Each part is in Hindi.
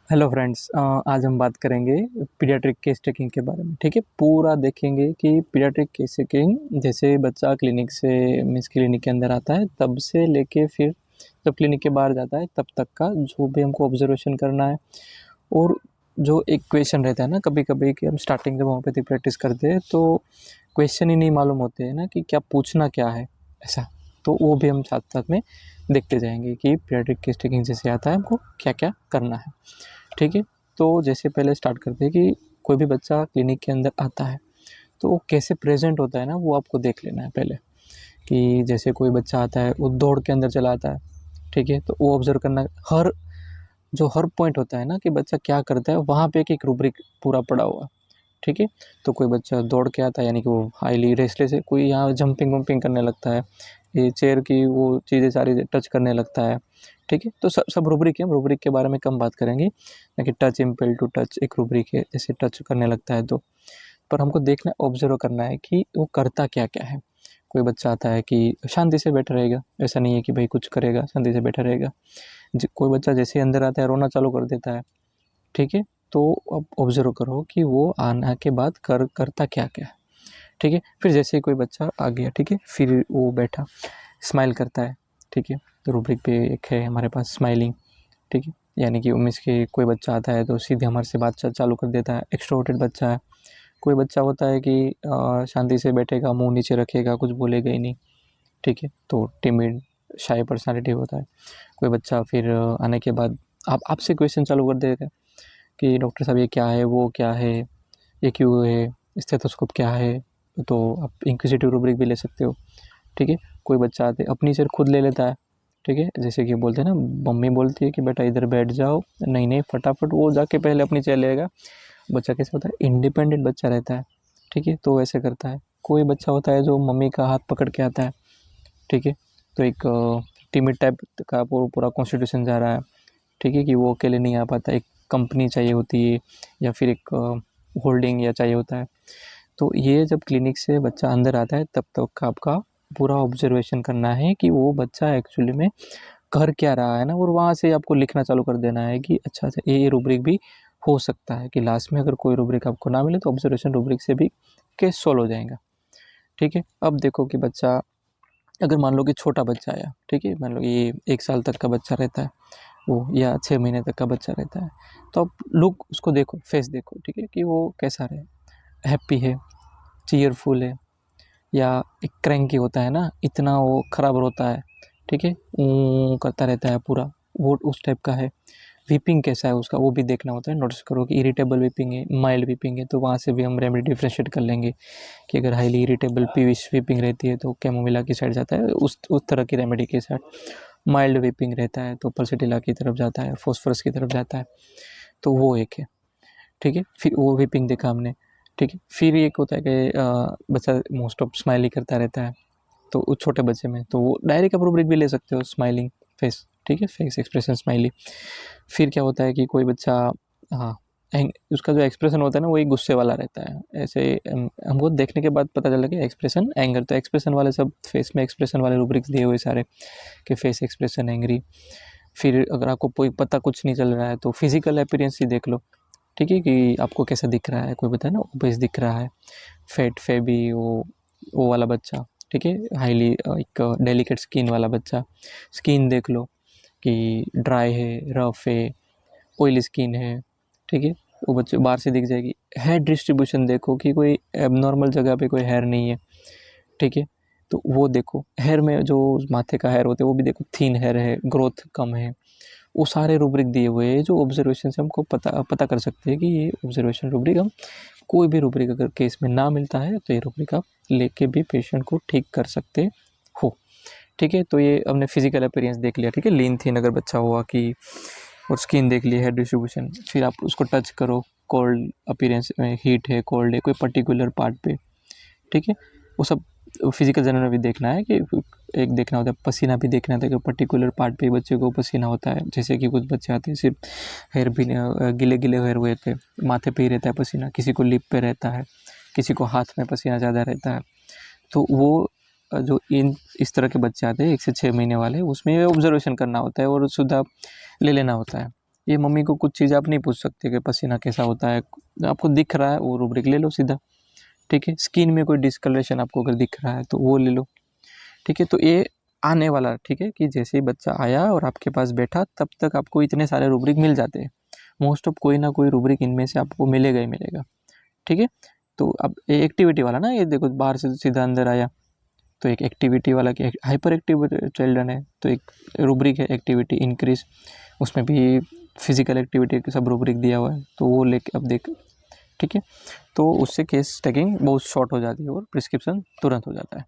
हेलो फ्रेंड्स, आज हम बात करेंगे पीडियाट्रिक केस टेकिंग के बारे में। ठीक है, पूरा देखेंगे कि पीडियाट्रिक केस टेकिंग जैसे बच्चा क्लिनिक से मीन्स क्लिनिक के अंदर आता है तब से लेके फिर जब क्लिनिक के बाहर जाता है तब तक का जो भी हमको ऑब्जर्वेशन करना है। और जो एक क्वेश्चन रहता है ना कभी कभी कि हम स्टार्टिंग जब होम्योपैथी प्रैक्टिस करते हैं तो क्वेश्चन ही नहीं मालूम होते हैं ना कि क्या पूछना क्या है ऐसा। तो वो भी हम साथ साथ में देखते जाएंगे कि पीडियाट्रिक केस टेकिंग जैसे आता है हमको क्या क्या करना है। ठीक है, तो जैसे पहले स्टार्ट करते हैं कि कोई भी बच्चा क्लिनिक के अंदर आता है तो वो कैसे प्रेजेंट होता है ना वो आपको देख लेना है पहले। कि जैसे कोई बच्चा आता है वो दौड़ के अंदर चला आता है, ठीक है, तो वो ऑब्जर्व करना है। हर पॉइंट होता है ना कि बच्चा क्या करता है वहाँ पे एक रूब्रिक पूरा पड़ा हुआ है। ठीक है, तो कोई बच्चा दौड़ के आता है यानी कि वो हाईली रेस्टलेस है, कोई यहाँ जंपिंग वंपिंग करने लगता है, ये चेयर की वो चीज़ें सारी टच करने लगता है। ठीक है, तो सब सब रूब्रिक है, हम रूब्रिक के बारे में कम बात करेंगे ना कि टच इम्पेल टू टच एक रूब्रिक है, जैसे टच करने लगता है तो। पर हमको देखना ऑब्जर्व करना है कि वो करता क्या क्या है। कोई बच्चा आता है कि शांति से बैठा रहेगा, ऐसा नहीं है कि भाई कुछ करेगा, शांति से बैठा रहेगा। कोई बच्चा जैसे ही अंदर आता है रोना चालू कर देता है। ठीक है, तो अब ऑब्जर्व करो कि वो आने के बाद करता क्या क्या है। ठीक है, फिर जैसे ही कोई बच्चा आ गया, ठीक है, फिर वो बैठा स्माइल करता है। ठीक है, तो रूब्रिक पे एक है हमारे पास स्माइलिंग। ठीक है, यानी कि मीन्स के कोई बच्चा आता है तो सीधे हमारे से बात चालू कर देता है, एक्सट्रोवर्टेड बच्चा है। कोई बच्चा होता है कि शांति से बैठेगा, मुंह नीचे रखेगा, कुछ बोलेगा ही नहीं। ठीक है, तो टिमिड शाय पर्सनालिटी होता है। कोई बच्चा फिर आने के बाद आपसे क्वेश्चन चालू कर देगा कि डॉक्टर साहब ये क्या है, वो क्या है, ये क्यों है, स्टेथोस्कोप क्या है। तो आप इंक्विजिटिव रूब्रिक भी ले सकते हो। ठीक है, कोई बच्चा आते अपनी चेयर खुद ले लेता है। ठीक है, जैसे कि बोलते हैं ना, मम्मी बोलती है कि बेटा इधर बैठ जाओ, नहीं नहीं फटाफट वो जाके पहले अपनी चेयर लेगा। बच्चा कैसे होता है, इंडिपेंडेंट बच्चा रहता है। ठीक है, तो वैसे करता है। कोई बच्चा होता है जो मम्मी का हाथ पकड़ के आता है। ठीक है, तो एक टिमिड टाइप का पूरा कॉन्स्टिट्यूशन जा रहा है। ठीक है, कि वो अकेले नहीं आ पाता, एक कंपनी चाहिए होती है या फिर एक होल्डिंग या चाहिए होता है। तो ये जब क्लिनिक से बच्चा अंदर आता है तब तक का आपका पूरा ऑब्जर्वेशन करना है कि वो बच्चा एक्चुअली में कर क्या रहा है ना, और वहाँ से आपको लिखना चालू कर देना है कि अच्छा अच्छा ये रूब्रिक भी हो सकता है कि लास्ट में अगर कोई रूब्रिक आपको ना मिले तो ऑब्जर्वेशन रूब्रिक से भी केस सॉल्व हो जाएगा। ठीक है, अब देखो कि बच्चा अगर मान लो कि छोटा बच्चा आया, ठीक है, मान लो ये 1 साल तक का बच्चा रहता है वो, या 6 महीने तक का बच्चा रहता है। तो आप लुक उसको देखो, फेस देखो, ठीक है, कि वो कैसा रहे, हैप्पी है, चीयरफुल है, या एक क्रैंकी होता है ना, इतना वो खराब होता है। ठीक है, करता रहता है पूरा, वो उस टाइप का है। वीपिंग कैसा है उसका वो भी देखना होता है। नोटिस करो कि इरिटेबल वीपिंग है, माइल्ड वीपिंग है, तो वहाँ से भी हम रेमेडी डिफ्रेंशिएट कर लेंगे कि अगर हाईली इरिटेबल पीविश वीपिंग रहती है तो कैमोमिला की साइड जाता है, उस तरह की रेमेडी के साथ। माइल्ड वीपिंग रहता है तो पल्सेटिला की तरफ जाता है, फॉस्फोरस की तरफ जाता है। तो वो एक है। ठीक है, फिर वो वीपिंग देखा हमने। ठीक है, फिर एक होता है कि बच्चा मोस्ट ऑफ स्माइल ही करता रहता है। तो उस छोटे बच्चे में तो वो डायरेक्ट आप रूब्रिक भी ले सकते हो, स्माइलिंग फेस। ठीक है, फेस एक्सप्रेशन स्माइली। फिर क्या होता है कि कोई बच्चा, हाँ, उसका जो एक्सप्रेशन होता है ना वही गुस्से वाला रहता है। ऐसे हमको देखने के बाद पता चला कि एक्सप्रेशन एंगर, तो एक्सप्रेशन वाले सब फेस में एक्सप्रेशन वाले रूब्रिक्स दिए हुए सारे कि फेस एक्सप्रेशन एंग्री। फिर अगर आपको कोई पता कुछ नहीं चल रहा है तो फिजिकल अपीयरेंस ही देख लो। ठीक है, कि आपको कैसा दिख रहा है, कोई बताए ना ओबेस दिख रहा है, फैट फेबी, वो वाला बच्चा। ठीक है, हाईली एक डेलिकेट स्किन वाला बच्चा, स्किन देख लो कि ड्राई है, रफ है, ऑयली स्किन है। ठीक है, वो बच्चे बाहर से दिख जाएगी। हेयर डिस्ट्रीब्यूशन देखो कि कोई एबनॉर्मल जगह पे कोई हेयर नहीं है। ठीक है, तो वो देखो। हेयर में जो माथे का हेयर होते हैं वो भी देखो, थिन हेयर है, ग्रोथ कम है। वो सारे रूब्रिक दिए हुए हैं जो ऑब्जर्वेशन से हमको पता पता कर सकते हैं कि ये ऑब्जर्वेशन रूब्रिक हम, कोई भी रूब्रिक अगर केस में ना मिलता है तो ये रूब्रिक आप लेके भी पेशेंट को ठीक कर सकते हो। ठीक है, तो ये हमने फिजिकल अपीयरेंस देख लिया। ठीक है, लीन थीन अगर बच्चा हुआ कि, और स्किन देख ली, हेयर डिस्ट्रीब्यूशन। फिर आप उसको टच करो, कोल्ड अपीयरेंस में, हीट है, कोल्ड है, कोई पर्टिकुलर पार्ट पे। ठीक है, वो सब फिजिकल जनरल में भी देखना है कि एक देखना होता है, पसीना भी देखना होता है कि पर्टिकुलर पार्ट पे बच्चे को पसीना होता है। जैसे कि कुछ बच्चे आते हैं सिर्फ हेयर भी गिले गिले हेयर हुए थे, माथे पे ही रहता है पसीना, किसी को लिप पे रहता है, किसी को हाथ में पसीना ज़्यादा रहता है। तो वो जो इस तरह के बच्चे आते हैं 1 से 6 महीने वाले, उसमें ऑब्जर्वेशन करना होता है और सुधा ले लेना होता है। ये मम्मी को कुछ चीज़ आप नहीं पूछ सकते कि पसीना कैसा होता है, आपको दिख रहा है वो रूब्रिक ले लो सीधा, ठीक है। स्किन में कोई डिस्कलरेशन आपको अगर दिख रहा है तो वो ले लो, ठीक है। तो ये आने वाला, ठीक है, कि जैसे ही बच्चा आया और आपके पास बैठा तब तक आपको इतने सारे रूब्रिक मिल जाते हैं, मोस्ट ऑफ कोई ना कोई रूब्रिक इनमें से आपको मिलेगा ही मिलेगा, ठीक है। तो अब ये एक्टिविटी वाला ना, ये देखो बाहर से सीधा अंदर आया, तो एक एक्टिविटी वाला कि हाइपर एक्टिव चिल्ड्रन है तो एक रूब्रिक है एक्टिविटी इंक्रीज, उसमें भी फिजिकल एक्टिविटी का सब रूब्रिक दिया हुआ है, तो वो लेके अब देख, ठीक है। तो उससे केस टेकिंग बहुत शॉर्ट हो जाती है और प्रिस्क्रिप्शन तुरंत हो जाता है,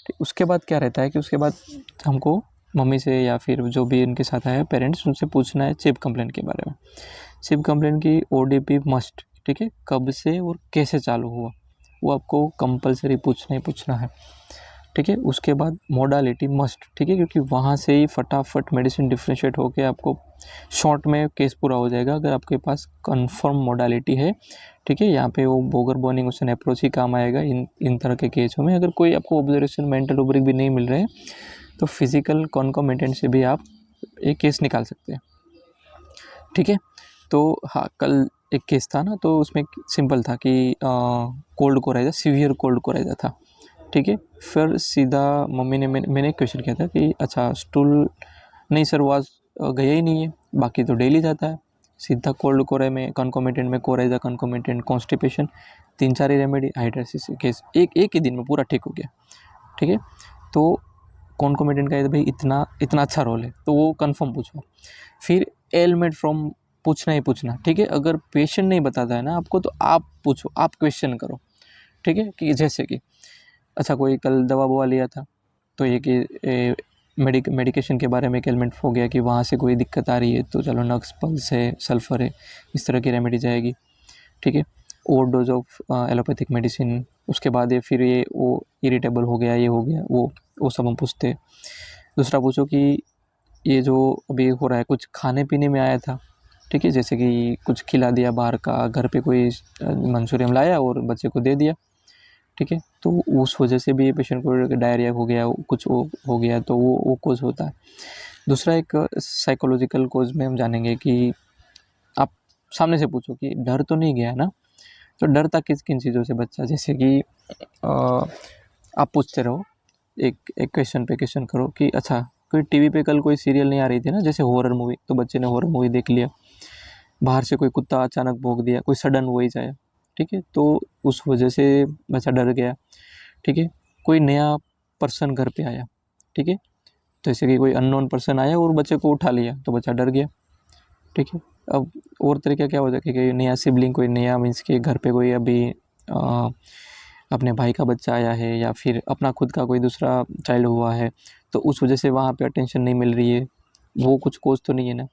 ठीक। उसके बाद क्या रहता है कि उसके बाद हमको मम्मी से या फिर जो भी इनके साथ आए पेरेंट्स, उनसे पूछना है चिप कंप्लेंट के बारे में। चिप कंप्लेंट की ओडीपी मस्ट, ठीक है, कब से और कैसे चालू हुआ वो आपको कंपलसरी पूछना ही पूछना है, ठीक है। उसके बाद मोडालिटी मस्ट, ठीक है, क्योंकि वहाँ से ही फटाफट मेडिसिन डिफ्रेंशिएट होकर आपको शॉर्ट में केस पूरा हो जाएगा अगर आपके पास कंफर्म मोडालिटी है, ठीक है। यहाँ पे वो बोगर बर्निंग ओशन अप्रोच ही काम आएगा इन तरह के केसों में। अगर कोई आपको ऑब्जर्वेशन मेंटल रूब्रिक भी नहीं मिल रहे तो फिजिकल कॉन्कोमिटेंट से भी आप एक केस निकाल सकते हैं, ठीक है। तो हाँ, कल एक केस था ना, तो उसमें सिंपल था कि cold coryza, severe cold coryza था, ठीक है। फिर सीधा मम्मी ने मैंने एक क्वेश्चन किया था कि अच्छा स्टूल नहीं सर, वो आज गया ही नहीं है, बाकी तो डेली जाता है। सीधा कोल्ड कोरे में कॉन्कोमिटेंट में कोराइजा कॉन्कोमिटेंट कॉन्स्टिपेशन, 3-4 ही रेमेडी, हाइड्रेसिस केस एक ही दिन में पूरा ठीक हो गया, ठीक है। तो कॉन्कोमिटेंट का भाई इतना इतना अच्छा रोल है तो वो कंफर्म पूछो। फिर एलमेट फ्रॉम पूछना ही पूछना, ठीक है। अगर पेशेंट नहीं बताता है ना आपको तो आप पूछो, आप क्वेश्चन करो, ठीक है। कि जैसे कि अच्छा कोई कल दवा ववा लिया था तो ये कि मेडिकेशन के बारे में एक एलिमेंट हो गया कि वहाँ से कोई दिक्कत आ रही है तो चलो नक्स पल्स है, सल्फर है, इस तरह की रेमेडी जाएगी, ठीक है। Over dose of allopathic medicine, उसके बाद ये फिर ये वो इरिटेबल हो गया, ये हो गया, वो सब हम पूछते हैं। दूसरा पूछो कि ये जो अभी हो रहा है कुछ खाने पीने में आया था, ठीक है, जैसे कि कुछ खिला दिया बाहर का, घर पे कोई मंचूरियन लाया और बच्चे को दे दिया, ठीक है। तो उस वजह से भी पेशेंट को डायरिया हो गया, कुछ हो गया, तो वो कोज होता है। दूसरा एक साइकोलॉजिकल कोज में हम जानेंगे कि आप सामने से पूछो कि डर तो नहीं गया ना, तो डरता किस किन चीज़ों से बच्चा, जैसे कि आप पूछते रहो, एक एक क्वेश्चन पे क्वेश्चन करो कि अच्छा कोई टीवी पे कल कोई सीरियल नहीं आ रही थी ना, जैसे हॉरर मूवी, तो बच्चे ने हॉरर मूवी देख लिया, बाहर से कोई कुत्ता अचानक भौंक दिया, कोई सडन वॉइस आया, ठीक है, तो उस वजह से बच्चा डर गया, ठीक है। कोई नया पर्सन घर पे आया, ठीक है, तो जैसे कि कोई अननोन पर्सन आया और बच्चे को उठा लिया तो बच्चा डर गया, ठीक है। अब और तरीका क्या हो सके कि नया सिबलिंग, कोई नया मीन्स के घर पे कोई अभी अपने भाई का बच्चा आया है या फिर अपना खुद का कोई दूसरा चाइल्ड हुआ है, तो उस वजह से वहाँ पे अटेंशन नहीं मिल रही है, वो कुछ कोज तो नहीं है ना।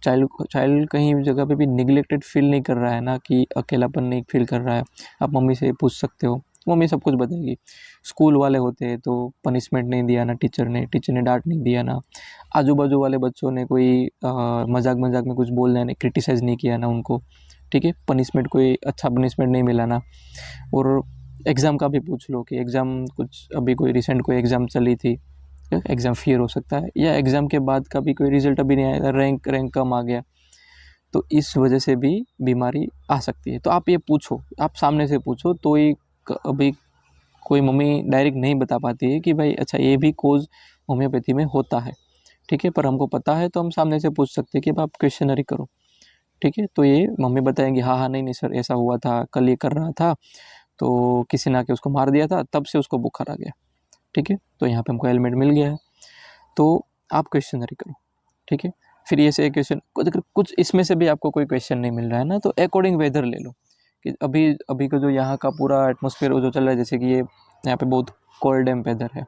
चाइल्ड कहीं जगह पे भी निगलेक्टेड फील नहीं कर रहा है ना, कि अकेलापन नहीं फील कर रहा है, आप मम्मी से पूछ सकते हो, मम्मी सब कुछ बताएगी। स्कूल वाले होते हैं तो पनिशमेंट नहीं दिया ना टीचर ने डांट नहीं दिया ना, आजू बाजू वाले बच्चों ने कोई मजाक मजाक में कुछ बोलना नहीं, क्रिटिसाइज़ नहीं किया ना उनको, ठीक है, पनिशमेंट कोई अच्छा पनिशमेंट नहीं मिला ना। और एग्ज़ाम का भी पूछ लो कि एग्ज़ाम कुछ अभी कोई रिसेंट कोई एग्ज़ाम चली थी, एग्ज़ाम फियर हो सकता है, या एग्ज़ाम के बाद का भी कोई रिजल्ट अभी नहीं आया, रैंक कम आ गया, तो इस वजह से भी बीमारी आ सकती है। तो आप ये पूछो, आप सामने से पूछो, तो ये अभी कोई मम्मी डायरेक्ट नहीं बता पाती है कि भाई अच्छा ये भी कोज होम्योपैथी में होता है, ठीक है, पर हमको पता है तो हम सामने से पूछ सकते हैं कि आप क्वेश्चनरी करो, ठीक है। तो ये मम्मी बताएंगी हाँ हाँ नहीं नहीं सर ऐसा हुआ था, कल ये कर रहा था तो किसी ने आके उसको मार दिया था, तब से उसको बुखार आ गया, ठीक है, तो यहाँ पे हमको हेलमेट मिल गया है, तो आप क्वेश्चनरी करो, ठीक है। फिर ये से क्वेश्चन अगर कुछ इसमें से भी आपको कोई क्वेश्चन नहीं मिल रहा है ना, तो अकॉर्डिंग वेदर ले लो कि अभी अभी का जो यहाँ का पूरा एटमॉस्फेयर जो चल रहा है, जैसे कि ये यहाँ पे बहुत कोल्ड डैम्प वेदर है,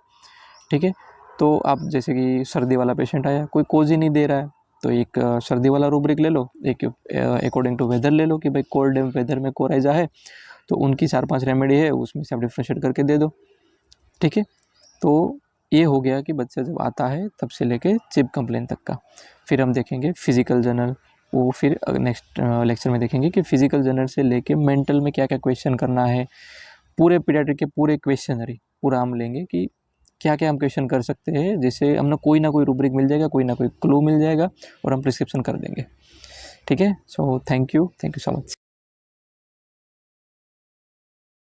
ठीक है। तो आप जैसे कि सर्दी वाला पेशेंट आया, कोई कोज ही नहीं दे रहा है, तो एक सर्दी वाला रूब्रिक ले लो, एक अकॉर्डिंग टू वेदर ले लो कि भाई कोल्ड डैम्प वेदर में कोराइजा है तो उनकी 4-5 रेमेडी है, उसमें से आप डिफ्रेंशिएट करके दे दो, ठीक है। तो ये हो गया कि बच्चा जब आता है तब से लेके चिप कंप्लेन तक का। फिर हम देखेंगे फिजिकल जर्नल, वो फिर नेक्स्ट लेक्चर में देखेंगे कि फिजिकल जर्नल से लेके मेंटल में क्या क्या क्वेश्चन करना है, पूरे पीडियाट्रिक के पूरे क्वेश्चनरी पूरा हम लेंगे कि क्या क्या हम क्वेश्चन कर सकते हैं, जिससे हमें कोई ना कोई रूब्रिक मिल जाएगा, कोई ना कोई क्लू मिल जाएगा और हम प्रिस्क्रिप्शन कर देंगे। ठीक है। So thank you so much.